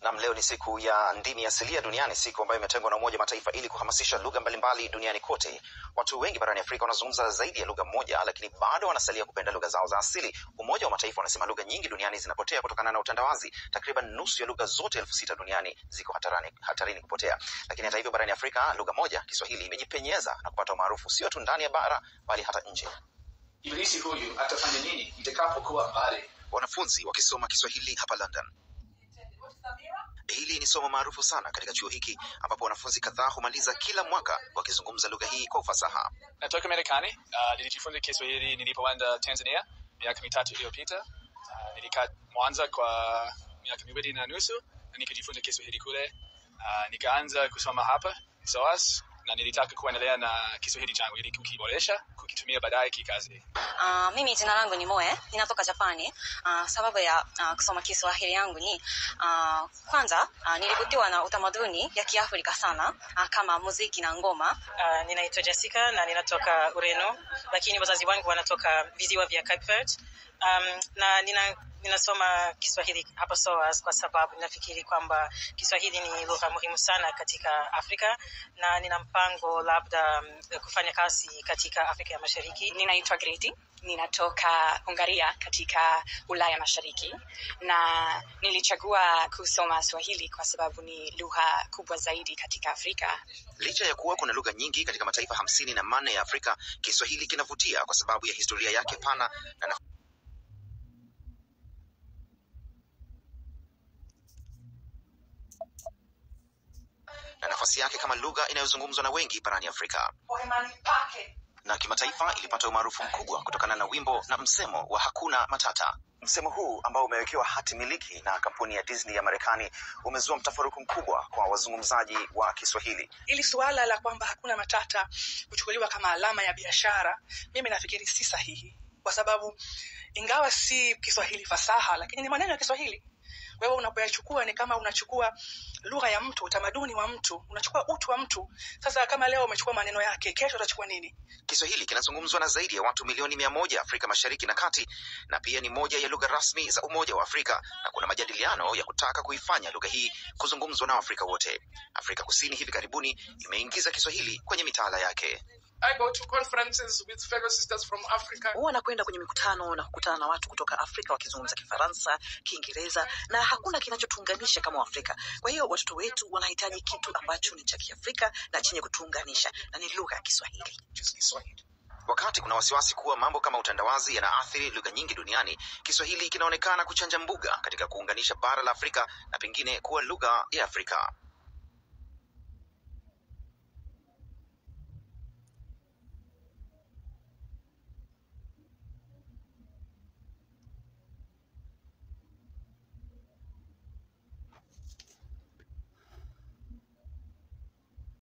Na leo ni siku ya ndimi asilia duniani, siku ambayo imetengwa na Umoja wa Mataifa ili kuhamasisha lugha mbalimbali duniani kote. Watu wengi barani Afrika wanazungumza zaidi ya lugha moja, lakini bado wanasalia kupenda lugha zao za asili. Umoja wa Mataifa unasema lugha nyingi duniani zinapotea kutokana na utandawazi. Takriban nusu ya lugha zote 6,000 duniani ziko hatarini kupotea. Lakini hata hivyo, barani Afrika lugha moja, Kiswahili, imejipenyeza na kupata umaarufu sio tu ndani ya bara bali hata nje. Ibilisi huyu atafanya nini itakapokuwa mbali? Wanafunzi wakisoma Kiswahili hapa London. Hili ni somo maarufu sana katika chuo hiki ambapo wanafunzi kadhaa humaliza kila mwaka wakizungumza lugha hii kwa ufasaha. Natoka Marekani, nilijifunza Kiswahili nilipoenda Tanzania miaka 3 iliyopita. Nilikaa Mwanza kwa miaka 2.5 na nikajifunza Kiswahili kule. Nikaanza kusoma hapa SOAS na nilitaka kuendelea na Kiswahili changu ili kukiboresha, kukitumia baadaye kikazi. Mimi jina langu ni Moe, ninatoka Japani. Sababu ya kusoma Kiswahili yangu ni kwanza nilivutiwa na utamaduni ya Kiafrika sana, kama muziki na ngoma. Ninaitwa Jessica na ninatoka Ureno, lakini wazazi wangu wanatoka visiwa vya Cape Verde. Na ninasoma Kiswahili hapa SOAS kwa sababu ninafikiri kwamba Kiswahili ni lugha muhimu sana katika Afrika na nina mpango labda kufanya kazi katika Afrika ya Mashariki. Ninaitwa Greti, ninatoka Hungaria katika Ulaya Mashariki, na nilichagua kusoma Swahili kwa sababu ni lugha kubwa zaidi katika Afrika. Licha ya kuwa kuna lugha nyingi katika mataifa 54 ya Afrika, Kiswahili kinavutia kwa sababu ya historia yake pana na nafasi yake kama lugha inayozungumzwa na wengi barani Afrika. Na kimataifa ilipata umaarufu mkubwa kutokana na wimbo na msemo wa hakuna matata. Msemo huu ambao umewekewa hati miliki na kampuni ya Disney ya Marekani umezua mtafaruku mkubwa kwa wazungumzaji wa Kiswahili. Ili suala la kwamba hakuna matata kuchukuliwa kama alama ya biashara, mimi nafikiri si sahihi, kwa sababu ingawa si Kiswahili fasaha, lakini ni maneno ya Kiswahili. Wewe unapoyachukua ni kama unachukua lugha ya mtu, utamaduni wa mtu, unachukua utu wa mtu. Sasa kama leo umechukua maneno yake, kesho utachukua nini? Kiswahili kinazungumzwa na zaidi ya watu milioni 100 Afrika Mashariki na Kati, na pia ni moja ya lugha rasmi za Umoja wa Afrika, na kuna majadiliano ya kutaka kuifanya lugha hii kuzungumzwa na Afrika wote. Afrika Kusini hivi karibuni imeingiza Kiswahili kwenye mitaala yake. I go to conferences with fellow sisters from Africa. Huwa nakwenda kwenye mikutano na kukutana na watu kutoka Afrika wakizungumza Kifaransa, Kiingereza, na hakuna kinachotuunganisha kama Afrika. Kwa hiyo watoto wetu wanahitaji kitu ambacho ni cha Kiafrika na chenye kutuunganisha, na ni lugha ya Kiswahili. Wakati kuna wasiwasi kuwa mambo kama utandawazi yanaathiri lugha nyingi duniani, Kiswahili kinaonekana kuchanja mbuga katika kuunganisha bara la Afrika na pengine kuwa lugha ya Afrika.